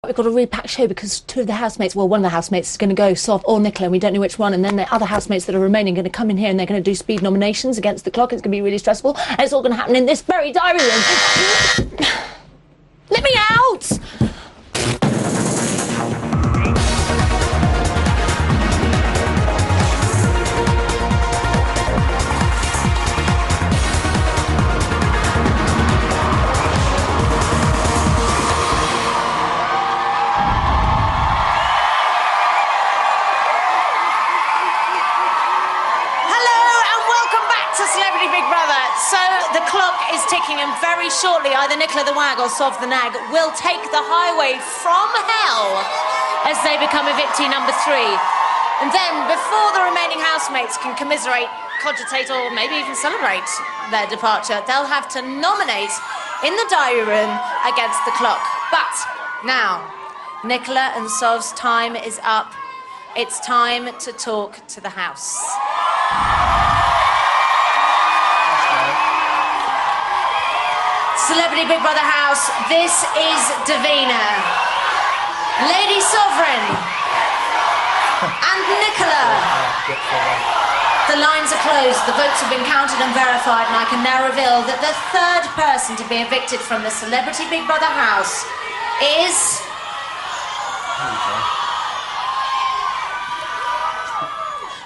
We've got a really packed show because two of the housemates, well, one of the housemates is going to go Sov or Nicola, and we don't know which one, and then the other housemates that are remaining are going to come in here and they're going to do speed nominations against the clock. It's going to be really stressful, and it's all going to happen in this very diary room. Let me out! Ticking, and very shortly either Nicola the Wag or Sov the Nag will take the highway from hell as they become evictee number 3. And then, before the remaining housemates can commiserate, cogitate, or maybe even celebrate their departure, they'll have to nominate in the diary room against the clock. But now, Nicola and Sov's time is up. It's time to talk to the house. Celebrity Big Brother house, this is Davina, Lady Sovereign, and Nicola. The lines are closed, the votes have been counted and verified, and I can now reveal that the third person to be evicted from the Celebrity Big Brother house is...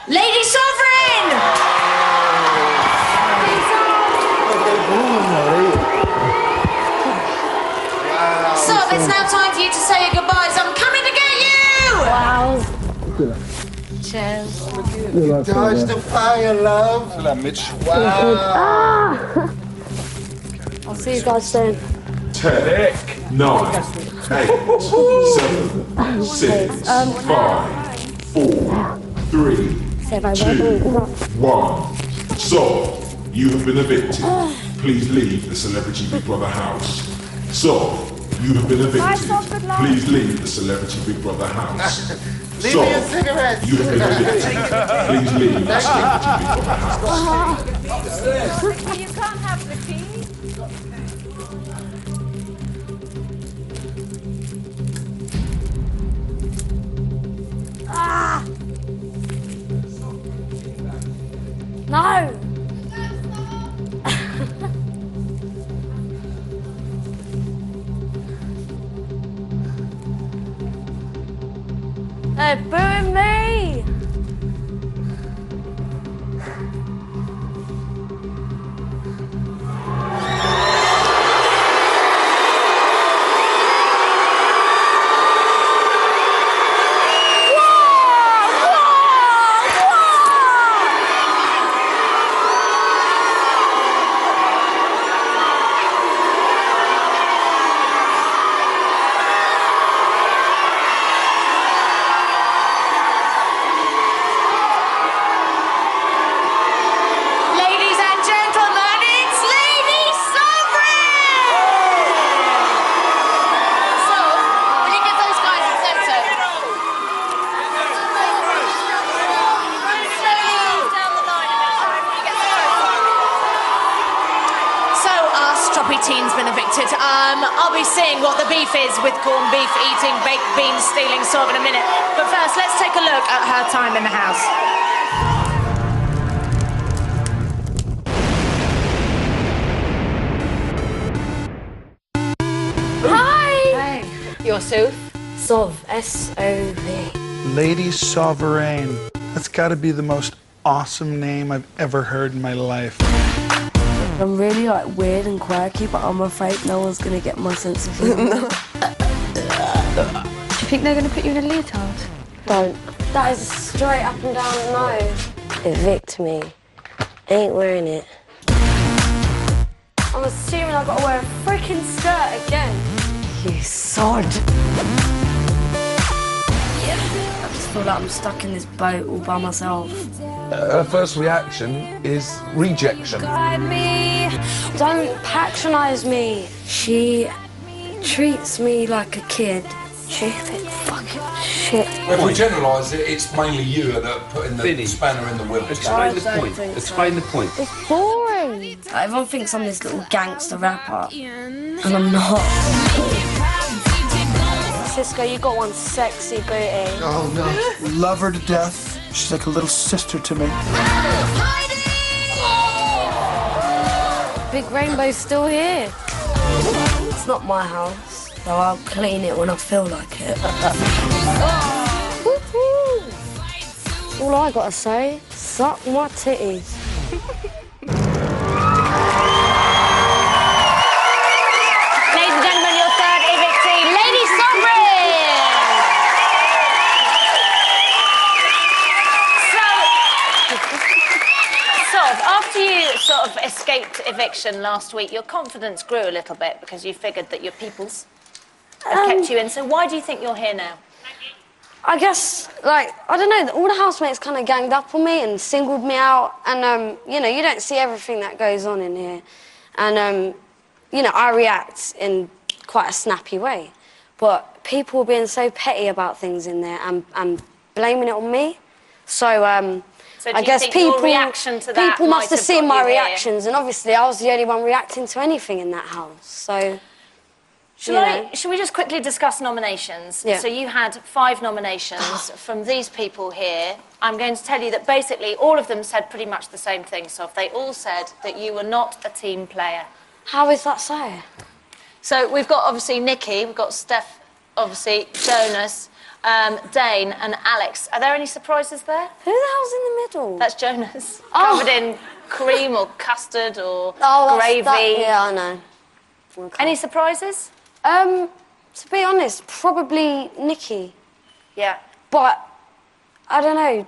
Lady Sovereign! Sov, it's now time for you to say your goodbyes. I'm coming to get you! Wow. Cheers. Dodge the fire, love. Hello, Mitch. Wow. I'll see you guys soon. 10, 9, 8, 7, 6, 5, 4, 3, 2, 1. So, you have been evicted. Please leave the Celebrity Big Brother house. So, you have been evicted. Please leave the Celebrity Big Brother house. Leave So, me a cigarette. you have been evicted. Please leave the Celebrity Big Brother house. You can't have the key. Ah! No! They're booing me! Teen's been evicted. I'll be seeing what the beef is with corned beef eating, baked beans stealing Sov in a minute. But first, let's take a look at her time in the house. Hi! Hey. You're Sov? Sov, S-O-V. Lady Sovereign. That's got to be the most awesome name I've ever heard in my life. I'm really weird and quirky, but I'm afraid no one's gonna get my sense of humour. Do you think they're gonna put you in a leotard? Don't. That is a straight up and down no. Evict me. Ain't wearing it. I'm assuming I've got to wear a freaking skirt again. You sod. I just feel like I'm stuck in this boat all by myself. Her first reaction is rejection. Guide me. Don't patronise me. She treats me like a kid. Stupid fucking shit. Well, if we generalise it, it's mainly you that are putting the spanner in the wheel. Explain the point. Explain the point. It's boring. Everyone thinks I'm this little gangster rapper, and I'm not. Cisco, you got one sexy booty. Oh, no. Love her to death. She's like a little sister to me. Big Rainbow's still here. It's not my house, so I'll clean it when I feel like it. All I gotta say, suck my titties. Ladies and gentlemen, your third evictee, Lady Sovereign! So, after you sort of escaped eviction last week, your confidence grew a little bit because you figured that your peoples had kept you in. So why do you think you're here now? I guess, like, I don't know, all the housemates kind of ganged up on me and singled me out. And, you know, you don't see everything that goes on in here. And, you know, I react in quite a snappy way. But people were being so petty about things in there and blaming it on me. So, So I guess people must have seen my reactions. Here? And obviously I was the only one reacting to anything in that house. So... Shall we just quickly discuss nominations? Yeah. So you had 5 nominations from these people here. I'm going to tell you that basically all of them said pretty much the same thing, Soph. They all said that you were not a team player. How is that so? So we've got, obviously, Nikki, we've got Steph, obviously, Jonas, Dane and Alex. Are there any surprises there? Who the hell's in the middle? That's Jonas. Covered in cream or custard or gravy. Yeah, I know. Okay. Any surprises? To be honest, probably Nikki. Yeah. But, I don't know,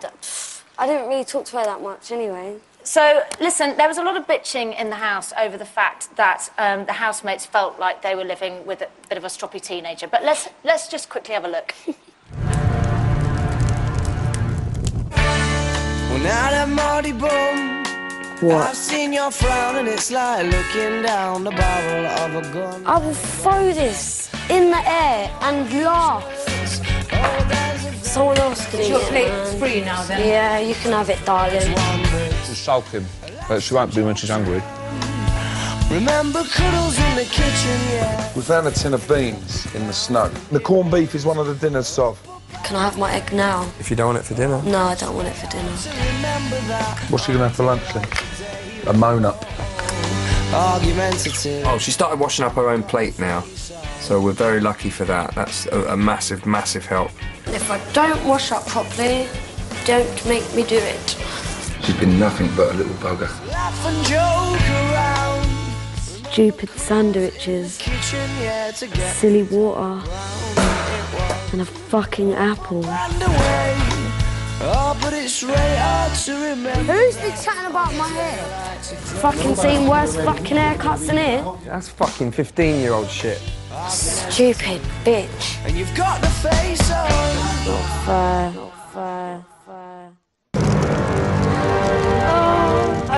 I didn't really talk to her that much anyway. So, listen, there was a lot of bitching in the house over the fact that the housemates felt like they were living with a bit of a stroppy teenager. But let's just quickly have a look. Well, now that Marty Boom. What? I've seen your frown and it's like looking down the barrel of a gun. I will throw this in the air and laugh. Someone else could eat Your it, plate's free now, then? Yeah, you can have it, darling. She's sulking, but she won't be when she's hungry. Remember cuddles in the kitchen, yeah. We found a tin of beans in the snow. The corned beef is one of the dinners, Sov. Can I have my egg now? If you don't want it for dinner. No, I don't want it for dinner. What's she gonna have for lunch then? A moan-up. Argumentative. Oh, she started washing up her own plate now. So we're very lucky for that. That's a massive, massive help. If I don't wash up properly, don't make me do it. She's been nothing but a little bugger. Laugh and joke around. Stupid sandwiches, silly water, and a fucking apple. Oh, but it's really hard to remember. Who's been chatting about my hair? Fucking seen worse fucking haircuts than here. That's fucking 15-year-old shit. Stupid bitch. And you've got the face on. Not fair, not fair, fair.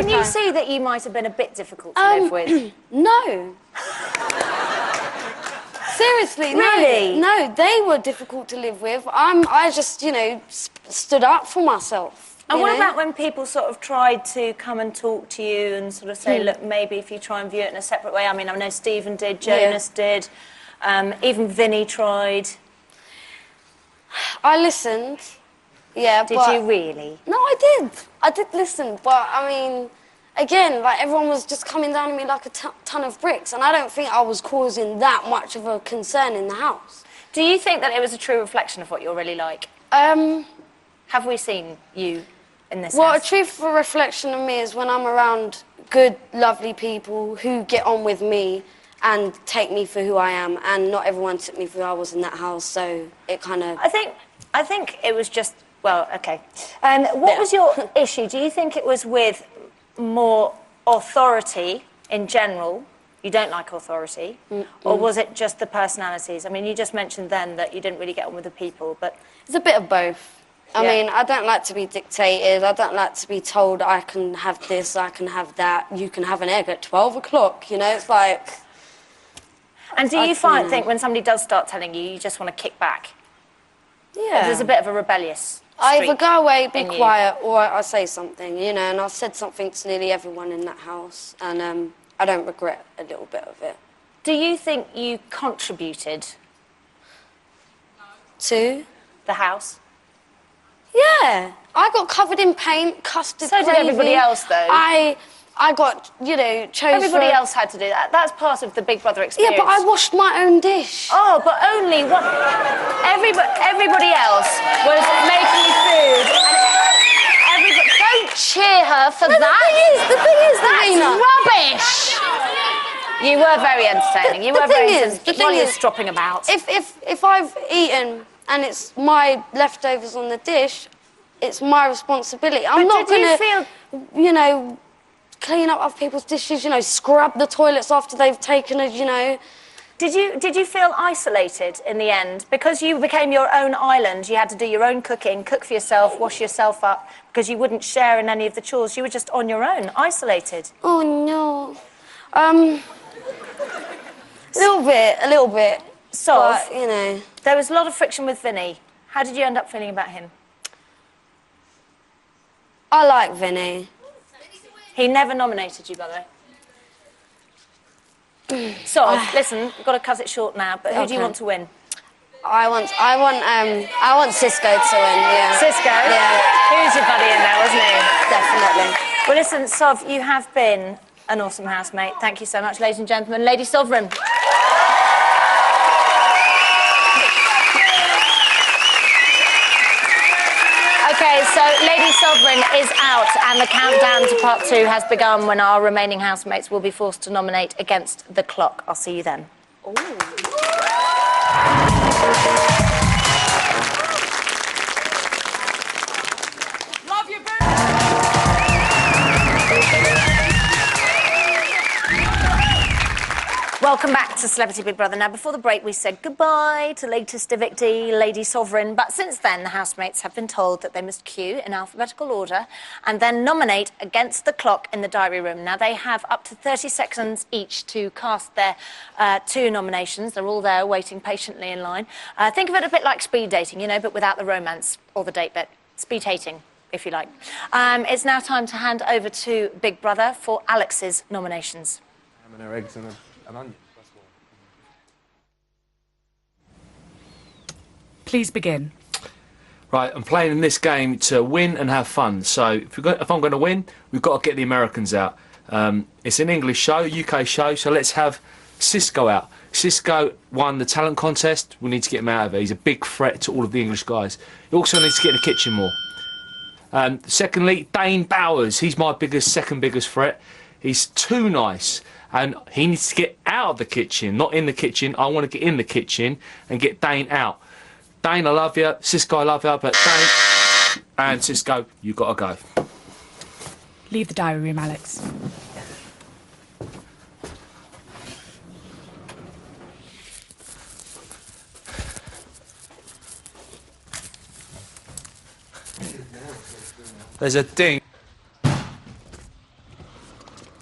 Can you see that you might have been a bit difficult to live with? No. Seriously, Really? No, they were difficult to live with. I just, you know, stood up for myself. And you what know? about when people sort of tried to come and talk to you and sort of say, look, maybe if you try and view it in a separate way? I mean, I know Stephen did, Jonas did, even Vinny tried. I listened, yeah, Did but... you really? No, I did listen, but, I mean, again, like, everyone was just coming down on me like a ton of bricks, and I don't think I was causing that much of a concern in the house. Do you think that it was a true reflection of what you're really like? Have we seen you in this Well, house? a truthful reflection of me is when I'm around good, lovely people who get on with me and take me for who I am, and not everyone took me for who I was in that house, so it kind of... I think it was just... Well, OK. What was your issue? Do you think it was with more authority in general? You don't like authority? Or was it just the personalities? I mean, you just mentioned then that you didn't really get on with the people, but... It's a bit of both. I mean, I don't like to be dictated. I don't like to be told I can have this, I can have that. You can have an egg at 12 o'clock, you know? It's like... And do you think when somebody does start telling you, you just want to kick back? Yeah. There's a bit of a rebellious I either streak go away, be in you. quiet, or I say something, you know, and I've said something to nearly everyone in that house, and I don't regret a little bit of it. Do you think you contributed 2. The house? Yeah. I got covered in paint, custard So did gravy. everybody else, though. I got, you know, chosen. Everybody else had to do that. That's part of the Big Brother experience. Yeah, but I washed my own dish. Oh, but only one. Everybody else was making food. And don't cheer her for that. The thing is, that's rubbish. You were very entertaining. You were very entertaining. While you were stropping about. If I've eaten and it's my leftovers on the dish, it's my responsibility. I'm not going to, you know, clean up other people's dishes, you know, scrub the toilets after they've taken it, you know. Did you feel isolated in the end? Because you became your own island, you had to do your own cooking, cook for yourself, wash yourself up, because you wouldn't share in any of the chores. You were just on your own, isolated. Oh, no. A little bit. So, but, you know. There was a lot of friction with Vinny. How did you end up feeling about him? I like Vinny. He never nominated you, by the way. So, listen, we've got to cut it short now, but who do you want to win? I want Cisco to win, yeah. Cisco? Yeah. He was your buddy in there, wasn't he? Definitely. Well, listen, Sov, you have been an awesome housemate. Thank you so much, ladies and gentlemen. Lady Sovereign. Okay, so Lady Sovereign is out and the countdown to part 2 has begun when our remaining housemates will be forced to nominate against the clock. I'll see you then. Ooh. Love you, Welcome back to Celebrity Big Brother. Now, before the break, we said goodbye to latest evictee, Lady Sovereign. But since then, the housemates have been told that they must queue in alphabetical order and then nominate against the clock in the diary room. Now, they have up to 30 seconds each to cast their 2 nominations. They're all there waiting patiently in line. Think of it a bit like speed dating, you know, but without the romance or the date bit. Speed dating, if you like. It's now time to hand over to Big Brother for Alex's nominations. Ham and her eggs and an onion. Please begin. Right, I'm playing in this game to win and have fun. So if I'm going to win, we've got to get the Americans out. It's an English show, UK show, so let's have Cisco out. Cisco won the talent contest. We need to get him out of it. He's a big threat to all of the English guys. He also needs to get in the kitchen more. Secondly, Dane Bowers. He's my second biggest threat. He's too nice. And he needs to get out of the kitchen, not in the kitchen. I want to get in the kitchen and get Dane out. Dane, I love you. Cisco, I love you. But Dane and Cisco, you've got to go. Leave the diary room, Alex. There's a ding.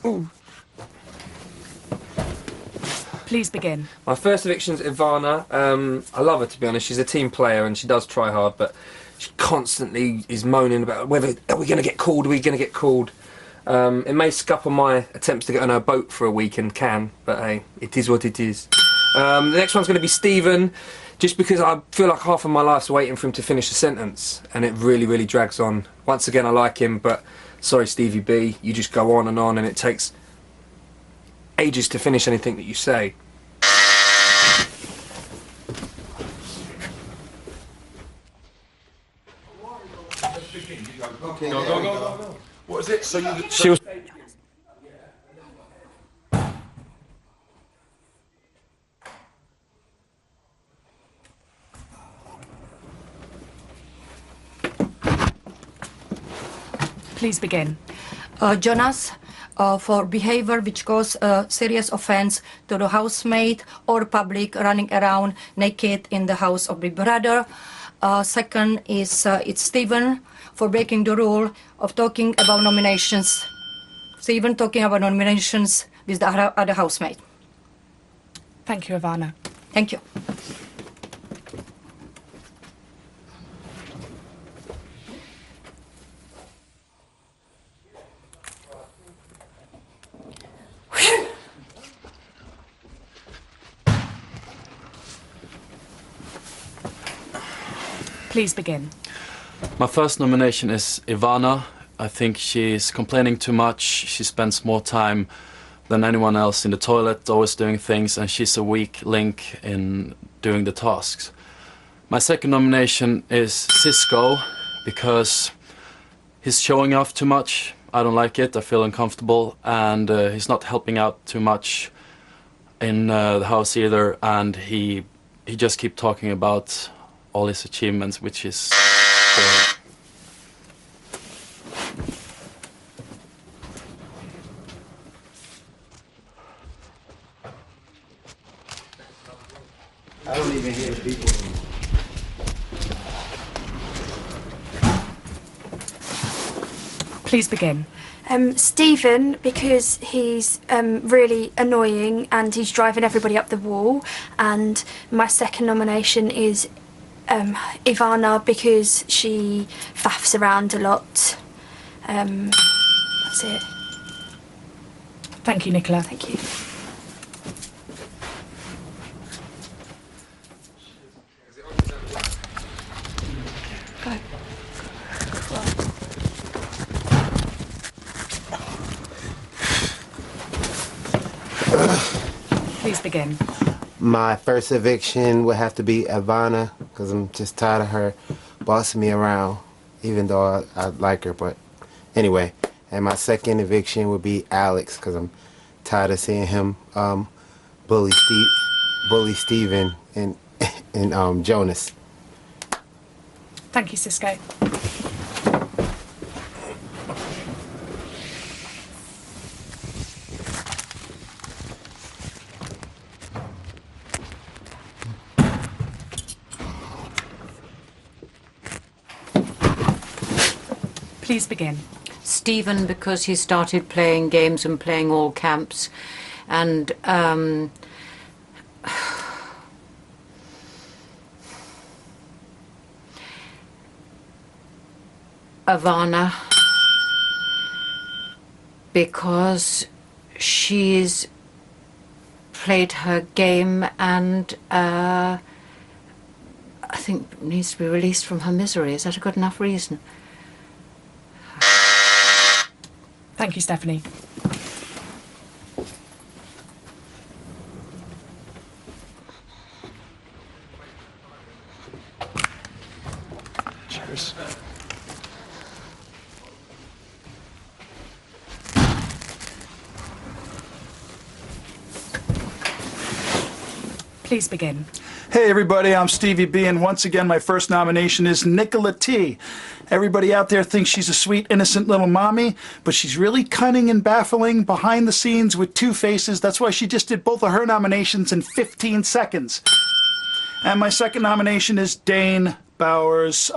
Ooh. Please begin. My first eviction's Ivana. I love her, to be honest. She's a team player and she does try hard, but she constantly is moaning about whether, are we going to get called, are we going to get called? It may scupper my attempts to get on her boat for a week and can, but hey, it is what it is. The next one's going to be Stephen, just because I feel like half of my life's waiting for him to finish a sentence, and it really, really drags on. Once again, I like him, but sorry, Stevie B, you just go on, and it takes ages to finish anything that you say. Okay, go. What is it? So you... She was... Please begin. Jonas, for behavior which cause a serious offense to the housemate or public running around naked in the house of Big Brother. Second is it's Stephen for breaking the rule of talking about nominations. Stephen talking about nominations with the other housemate. Thank you, Ivana. Thank you. Please begin. My first nomination is Ivana. I think she's complaining too much. She spends more time than anyone else in the toilet, always doing things, and she's a weak link in doing the tasks. My second nomination is Cisco, because he's showing off too much. I don't like it, I feel uncomfortable, and he's not helping out too much in the house either, and he just keeps talking about all his achievements, which is boring. I don't even hear the people. Please begin. Stephen, because he's really annoying and he's driving everybody up the wall. And my second nomination is Ivana, because she faffs around a lot. That's it. Thank you, Nicola. Thank you. Go. Please begin. My first eviction would have to be Ivana, because I'm just tired of her bossing me around, even though I like her, but anyway. And my second eviction would be Alex, because I'm tired of seeing him bully Steven and Jonas. Thank you, Cisco. Please begin. Stephen, because he started playing games and playing all camps, and Ivana, because she's played her game and I think needs to be released from her misery. Is that a good enough reason? Thank you, Stephanie. Cheers. Please begin. Hey everybody, I'm Stevie B, and once again my first nomination is Nicola T. Everybody out there thinks she's a sweet, innocent little mommy, but she's really cunning and baffling behind the scenes with two faces. That's why she just did both of her nominations in 15 seconds. And my second nomination is Dane Bowers.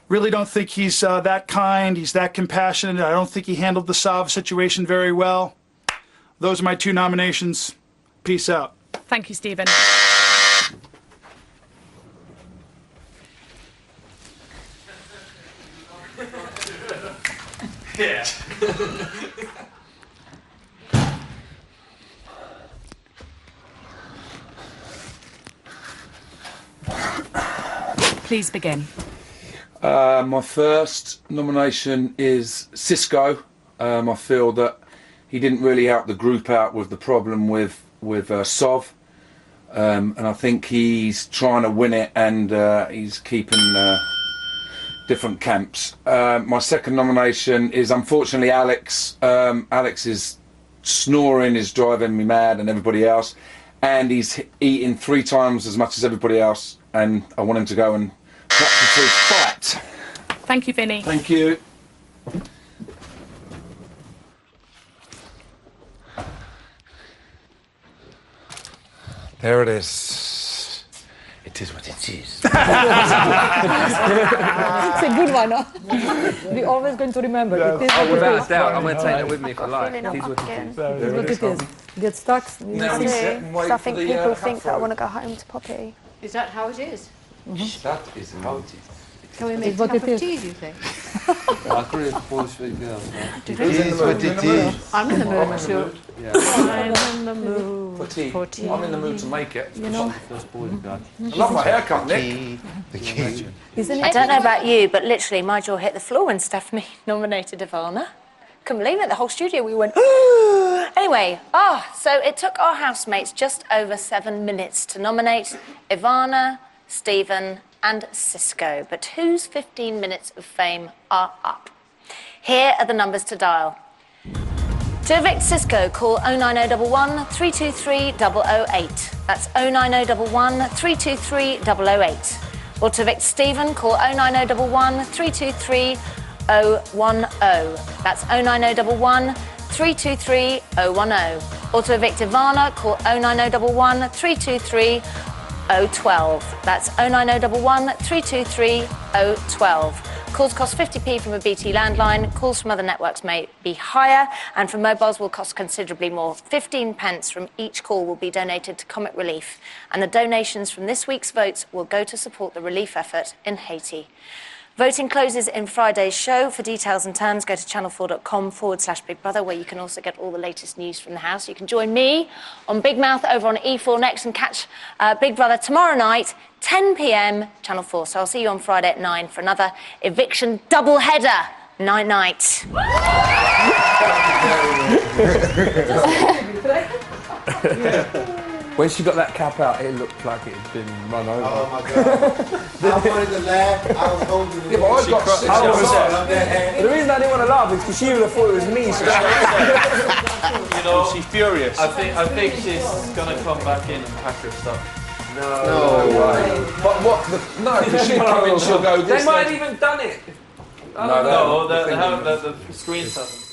Really don't think he's that kind, he's that compassionate. I don't think he handled the Sav situation very well. Those are my two nominations. Peace out. Thank you, Stephen. Yeah. Please begin. My first nomination is Cisco. I feel that he didn't really help the group out with the problem with Sov, and I think he's trying to win it, and he's keeping different camps. My second nomination is unfortunately Alex. Alex's snoring is driving me mad and everybody else, and he's eating 3 times as much as everybody else, and I want him to go and practice his fight. Thank you, Vinny. Thank you. There it is. It is what it is. It's a good one, huh? We're always going to remember. Yeah. It is what Without it is. a doubt, I'm going to take that with me for life. Feeling It is up what it again. is. It is what it is. Get stuck. I do, 'cause I think people think that I want to go home to Poppy. Is that how it is? That is how it is. Can we make a cup of tea, do you think? I agree with the Polish girl. It is what it is. I'm in the mood too. Yeah. I'm in the mood for tea. for tea. I'm in the mood to make it. You know? First Polish guy. I love my haircut, Nick. The the key. I don't know about you, but literally my jaw hit the floor when Stephanie nominated Ivana. Couldn't believe it. The whole studio, we went, Anyway, so it took our housemates just over 7 minutes to nominate Ivana, Stephen and Cisco. But whose 15 minutes of fame are up? Here are the numbers to dial. To evict Cisco, call 09011 323 008. That's 09011 323 008. Or to evict Stephen, call 09011 323 010. That's 09011 323 010. Or to evict Ivana, call 09011 323 012. That's 09011 323 012. Calls cost 50p from a BT landline. Calls from other networks may be higher, and from mobiles will cost considerably more. 15 pence from each call will be donated to Comic Relief, and the donations from this week's votes will go to support the relief effort in Haiti. Voting closes in Friday's show. For details and terms, go to channel4.com/Big Brother, where you can also get all the latest news from the house. You can join me on Big Mouth over on E4 Next and catch Big Brother tomorrow night, 10 p.m, Channel 4. So I'll see you on Friday at 9 for another eviction double-header. Night-night. When she got that cap out, it looked like it had been run over. Oh my God. I wanted to laugh. I was holding it. Yeah, but I got shit. The reason I didn't want to laugh is because she would have thought it was me. You know, she's furious. I think she's gonna come back in and pack her stuff. No way. But what? No, because she'll come in, she'll go. They might have even done it. No, the screens haven't.